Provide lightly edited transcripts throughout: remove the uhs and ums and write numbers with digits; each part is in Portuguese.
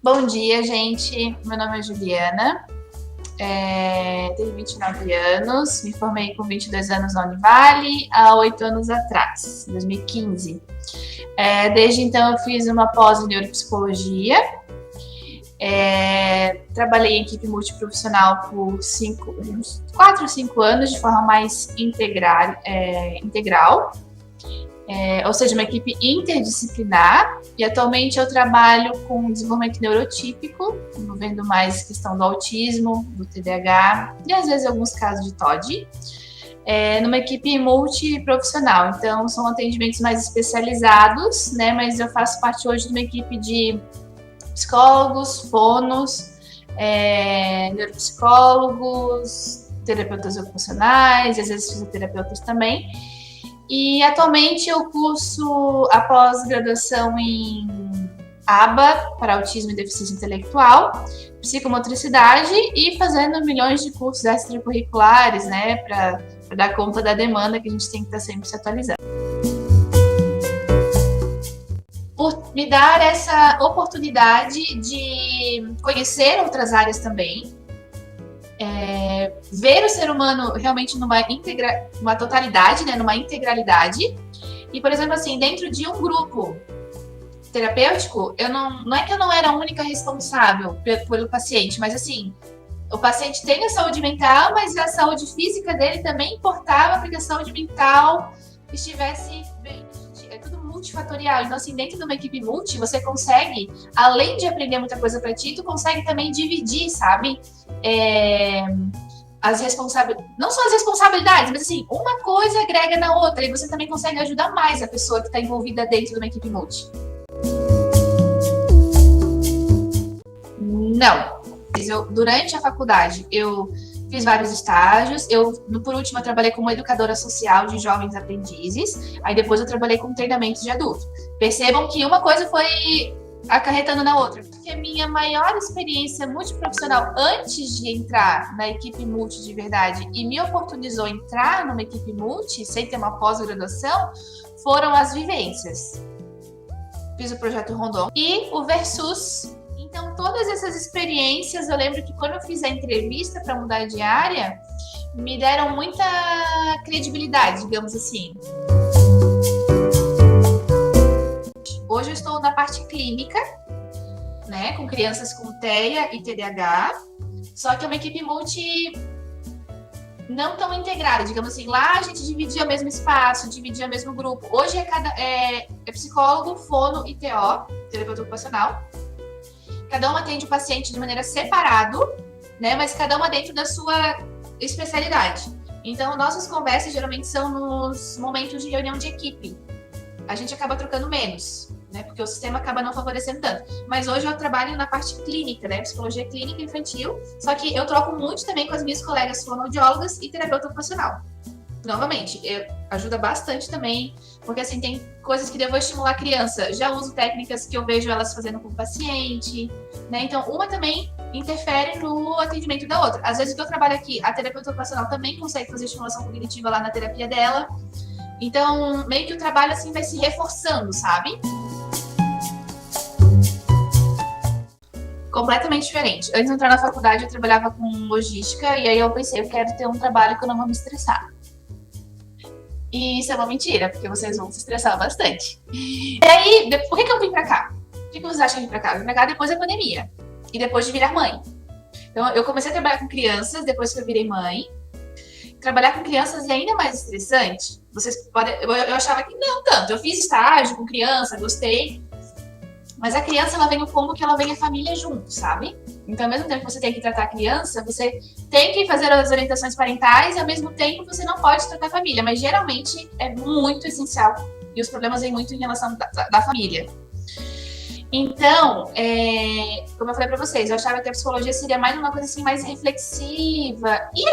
Bom dia, gente. Meu nome é Juliana, tenho 29 anos, me formei com 22 anos na Univale há 8 anos atrás, 2015. Desde então eu fiz uma pós em neuropsicologia, trabalhei em equipe multiprofissional por 4 ou 5 anos de forma mais integral. Ou seja, uma equipe interdisciplinar, e atualmente eu trabalho com desenvolvimento neurotípico, envolvendo mais questão do autismo, do TDAH e às vezes alguns casos de TOD, numa equipe multiprofissional. Então são atendimentos mais especializados, né? Mas eu faço parte hoje de uma equipe de psicólogos, fonos, neuropsicólogos, terapeutas ocupacionais, às vezes fisioterapeutas também. E atualmente eu curso a pós-graduação em ABA, para autismo e deficiência intelectual, psicomotricidade e fazendo milhões de cursos extracurriculares, né, para dar conta da demanda que a gente tem que estar sempre se atualizando. Por me dar essa oportunidade de conhecer outras áreas também, ver o ser humano realmente numa totalidade, né, numa integralidade. E, por exemplo, assim, dentro de um grupo terapêutico, não é que eu não era a única responsável pelo paciente, mas assim, o paciente tem a saúde mental, mas a saúde física dele também importava para que a saúde mental estivesse bem. É tudo multifatorial. Então, assim, dentro de uma equipe multi, você consegue, além de aprender muita coisa para ti, tu consegue também dividir, sabe? Não só as responsabilidades, mas assim, uma coisa agrega na outra e você também consegue ajudar mais a pessoa que está envolvida dentro de uma equipe multi. Não. Durante a faculdade, eu fiz vários estágios. Por último, eu trabalhei como educadora social de jovens aprendizes. Aí depois eu trabalhei com treinamento de adulto. Percebam que uma coisa foi acarretando na outra. Porque a minha maior experiência multiprofissional antes de entrar na equipe multi de verdade e me oportunizou entrar numa equipe multi sem ter uma pós-graduação foram as vivências. Fiz o projeto Rondon e o Versus. Então, todas essas experiências, eu lembro que quando eu fiz a entrevista para mudar de área, me deram muita credibilidade, digamos assim. Hoje eu estou na parte clínica, né, com crianças com TEA e TDAH, só que é uma equipe multi não tão integrada, digamos assim. Lá a gente dividia o mesmo espaço, dividia o mesmo grupo. Hoje é psicólogo, fono e TO, terapeuta ocupacional. Cada um atende o paciente de maneira separado, né, mas cada uma dentro da sua especialidade. Então, nossas conversas geralmente são nos momentos de reunião de equipe. A gente acaba trocando menos, né? Porque o sistema acaba não favorecendo tanto. Mas hoje eu trabalho na parte clínica, né? Psicologia clínica infantil. Só que eu troco muito também com as minhas colegas fonoaudiólogas e terapeuta ocupacional. Novamente, ajuda bastante também, porque assim, tem coisas que eu vou estimular a criança. Já uso técnicas que eu vejo elas fazendo com o paciente, né? Então, uma também interfere no atendimento da outra. Às vezes, o que eu trabalho aqui, a terapeuta ocupacional também consegue fazer estimulação cognitiva lá na terapia dela. Então, meio que o trabalho assim vai se reforçando, sabe? Completamente diferente. Antes de entrar na faculdade, eu trabalhava com logística e aí eu pensei, eu quero ter um trabalho que eu não vou me estressar. E isso é uma mentira, porque vocês vão se estressar bastante. E aí, por que eu vim pra cá? Por que vocês acham que eu vim pra cá? Eu vim pra cá depois da pandemia e depois de virar mãe. Então, eu comecei a trabalhar com crianças depois que eu virei mãe. Trabalhar com crianças é ainda mais estressante. Eu achava que não tanto. Eu fiz estágio com criança, gostei. Mas a criança, ela vem no combo que ela vem a família junto, sabe? Então, ao mesmo tempo que você tem que tratar a criança, você tem que fazer as orientações parentais e, ao mesmo tempo, você não pode tratar a família. Mas, geralmente, é muito essencial. E os problemas vêm muito em relação da família. Então, como eu falei pra vocês, eu achava que a psicologia seria mais uma coisa assim, mais reflexiva. E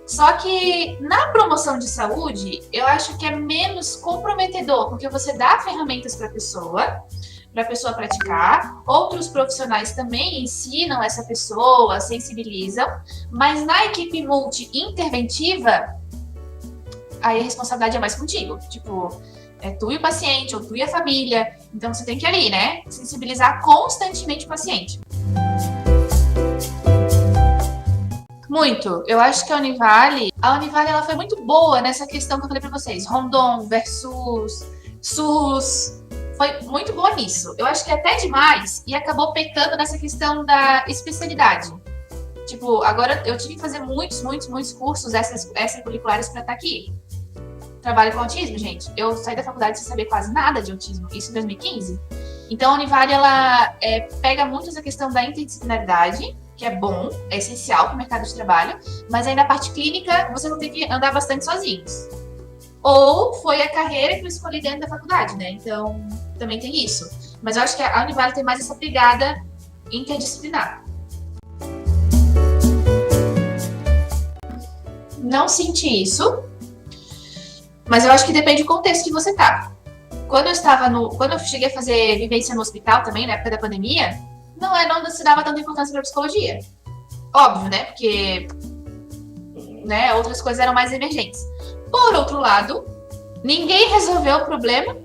Só que na promoção de saúde, eu acho que é menos comprometedor, porque você dá ferramentas para a pessoa praticar, outros profissionais também ensinam essa pessoa, sensibilizam, mas na equipe multi-interventiva, aí a responsabilidade é mais contigo. Tipo, é tu e o paciente, ou tu e a família. Então você tem que ali, né, sensibilizar constantemente o paciente. Muito. Eu acho que a Univale ela foi muito boa nessa questão que eu falei pra vocês. Rondon versus SUS. Foi muito boa nisso. Eu acho que até demais e acabou pecando nessa questão da especialidade. Tipo, agora eu tive que fazer muitos cursos extracurriculares pra estar aqui. Trabalho com autismo, gente. Eu saí da faculdade sem saber quase nada de autismo. Isso em 2015. Então a Univale, ela pega muito essa questão da interdisciplinaridade, que é bom, é essencial para o mercado de trabalho, mas aí na parte clínica você não tem que andar bastante sozinhos. Ou foi a carreira que eu escolhi dentro da faculdade, né? Então também tem isso. Mas eu acho que a Univale tem mais essa pegada interdisciplinar. Não senti isso, mas eu acho que depende do contexto que você tá. Quando eu cheguei a fazer vivência no hospital também, na época da pandemia, não se dava tanta importância para psicologia. Óbvio, né? Porque outras coisas eram mais emergentes. Por outro lado, ninguém resolveu o problema.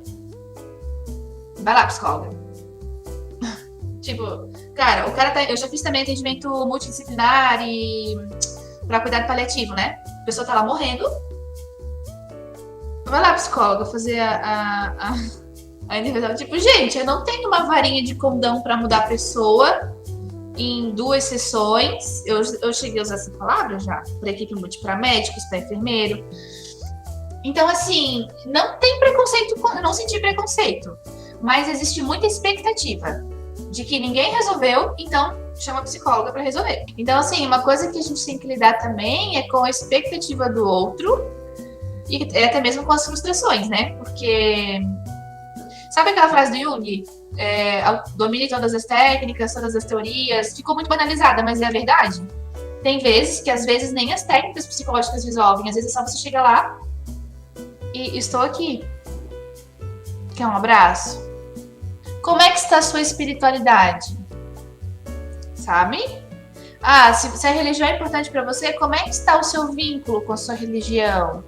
Vai lá, psicóloga. Tipo, cara, eu já fiz também atendimento multidisciplinar e para cuidado paliativo, né? A pessoa tá lá morrendo. Vai lá, psicóloga, fazer a intervenção. Tipo, gente, eu não tenho uma varinha de condão para mudar a pessoa em 2 sessões. Eu cheguei a usar essa palavra já, para equipe para médicos, para enfermeiro. Então, assim, não tem preconceito, eu não senti preconceito, mas existe muita expectativa de que ninguém resolveu, então chama a psicóloga para resolver. Então, assim, uma coisa que a gente tem que lidar também é com a expectativa do outro e até mesmo com as frustrações, né? Porque sabe aquela frase do Jung? Domine todas as técnicas, todas as teorias. Ficou muito banalizada, mas é a verdade. Tem vezes que, às vezes, nem as técnicas psicológicas resolvem. Às vezes é só você chegar lá e estou aqui. Quer um abraço? Como é que está a sua espiritualidade? Sabe? Se a religião é importante para você, como é que está o seu vínculo com a sua religião?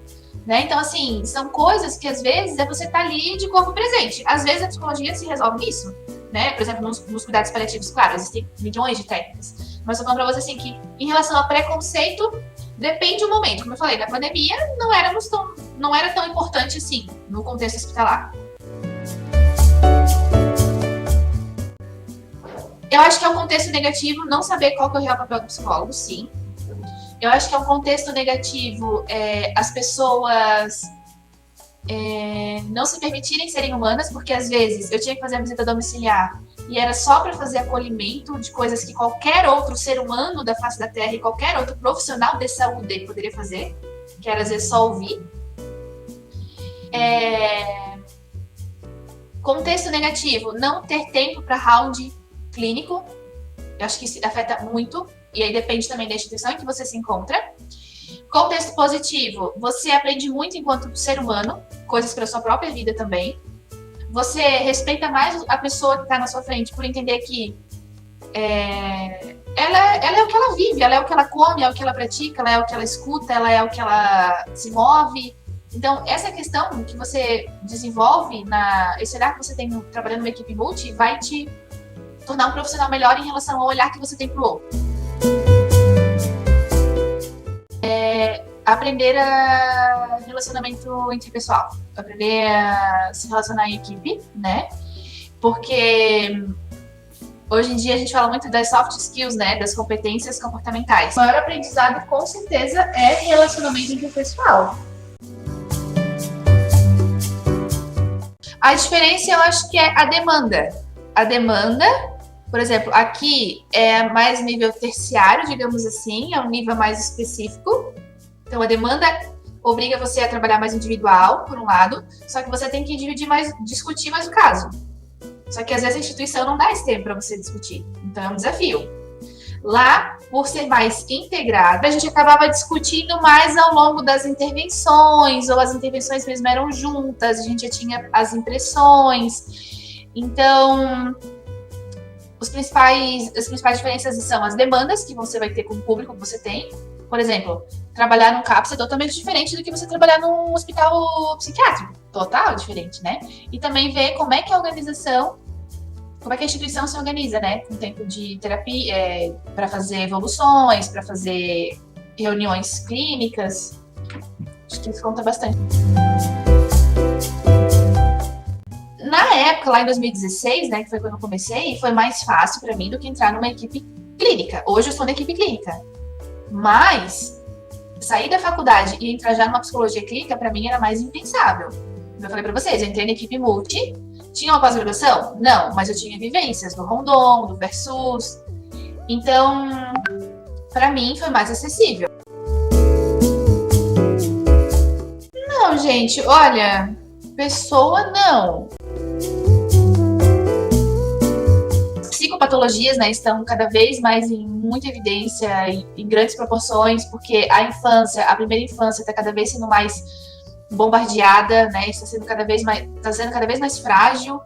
Né? Então, assim, são coisas que às vezes você tá ali de corpo presente. Às vezes a psicologia se resolve nisso, né? Por exemplo, nos cuidados paliativos, claro, existem milhões de técnicas. Mas eu tô falando pra você assim que, em relação a preconceito, depende do momento. Como eu falei, na pandemia não era tão importante assim, no contexto hospitalar. Eu acho que é um contexto negativo não saber qual que é o real papel do psicólogo, sim. Eu acho que é um contexto negativo as pessoas não se permitirem serem humanas, porque às vezes eu tinha que fazer a visita domiciliar e era só para fazer acolhimento de coisas que qualquer outro ser humano da face da Terra e qualquer outro profissional de saúde poderia fazer, que era às vezes só ouvir. Contexto negativo, não ter tempo para round clínico. Eu acho que isso afeta muito. E aí depende também da instituição em que você se encontra. Contexto positivo, você aprende muito enquanto ser humano, coisas para sua própria vida também. Você respeita mais a pessoa que está na sua frente por entender que ela é o que ela vive, ela é o que ela come, é o que ela pratica, ela é o que ela escuta, ela é o que ela se move. Então, essa questão que você desenvolve, esse olhar que você tem trabalhando numa equipe multi, vai te tornar um profissional melhor em relação ao olhar que você tem para o outro. Aprender a relacionamento interpessoal, aprender a se relacionar em equipe, né? Porque hoje em dia a gente fala muito das soft skills, né? Das competências comportamentais. O maior aprendizado, com certeza, é relacionamento interpessoal. A diferença, eu acho que é a demanda. A demanda, por exemplo, aqui é mais nível terciário, digamos assim, é um nível mais específico. Então, a demanda obriga você a trabalhar mais individual, por um lado, só que você tem que discutir mais o caso. Só que, às vezes, a instituição não dá esse tempo para você discutir. Então, é um desafio. Lá, por ser mais integrado, a gente acabava discutindo mais ao longo das intervenções, ou as intervenções mesmo eram juntas, a gente já tinha as impressões. Então, as principais diferenças são as demandas que você vai ter com o público que você tem. Por exemplo, trabalhar num CAPS é totalmente diferente do que você trabalhar num hospital psiquiátrico. Total diferente, né? E também ver como é que a organização, como é que a instituição se organiza, né? Com tempo de terapia, para fazer evoluções, para fazer reuniões clínicas. Acho que isso conta bastante. Na época, lá em 2016, né, que foi quando eu comecei, foi mais fácil para mim do que entrar numa equipe clínica. Hoje eu estou na equipe clínica. Mas sair da faculdade e entrar já numa psicologia clínica, para mim, era mais impensável. Como eu falei para vocês, eu entrei na equipe multi. Tinha uma pós-graduação? Não, mas eu tinha vivências do Rondon, do Versus. Então, para mim, foi mais acessível. Não, gente, olha, pessoa não. Psicopatologias, né, estão cada vez mais em muita evidência, em grandes proporções, porque a infância, a primeira infância, está cada vez sendo mais bombardeada, né, está sendo cada vez mais frágil.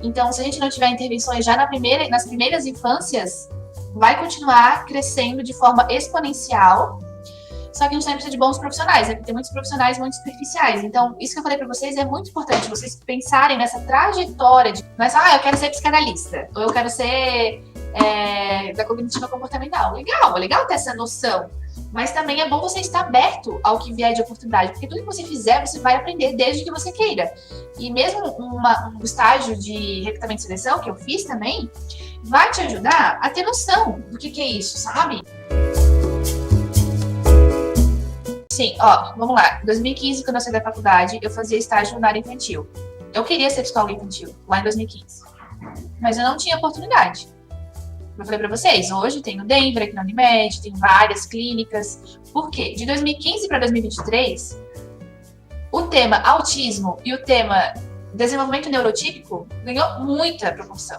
Então, se a gente não tiver intervenções já nas primeiras infâncias, vai continuar crescendo de forma exponencial. Só que a gente também precisa de bons profissionais, né? Porque tem muitos profissionais muito superficiais. Então, isso que eu falei para vocês é muito importante, vocês pensarem nessa trajetória de, não é só, eu quero ser psicanalista, ou eu quero ser da cognitiva comportamental. Legal, é legal ter essa noção. Mas também é bom você estar aberto ao que vier de oportunidade, porque tudo que você fizer, você vai aprender desde que você queira. E mesmo um estágio de recrutamento e seleção, que eu fiz também, vai te ajudar a ter noção do que é isso, sabe? Sim, ó, vamos lá. Em 2015, quando eu saí da faculdade, eu fazia estágio na área infantil. Eu queria ser psicóloga infantil, lá em 2015. Mas eu não tinha oportunidade. Eu falei pra vocês, hoje tem no Denver, aqui na Unimed, tem várias clínicas. Por quê? De 2015 para 2023, o tema autismo e o tema desenvolvimento neurotípico ganhou muita proporção.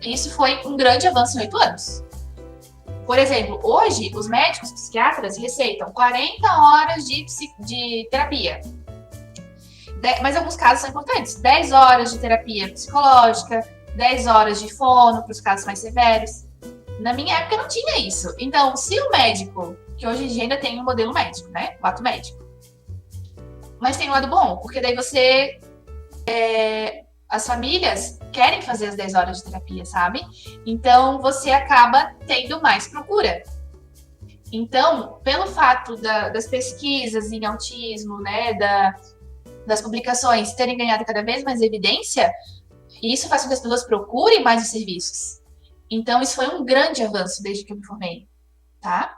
E isso foi um grande avanço em 8 anos. Por exemplo, hoje, os médicos psiquiatras receitam 40 horas de terapia. Mas alguns casos são importantes. 10 horas de terapia psicológica, 10 horas de fono para os casos mais severos. Na minha época não tinha isso. Então, se o médico, que hoje em dia ainda tem um modelo médico, né? O ato médico. Mas tem um lado bom, porque daí você... as famílias querem fazer as 10 horas de terapia, sabe? Então, você acaba tendo mais procura. Então, pelo fato das pesquisas em autismo, né, das publicações terem ganhado cada vez mais evidência, isso faz com que as pessoas procurem mais os serviços. Então, isso foi um grande avanço desde que eu me formei, tá?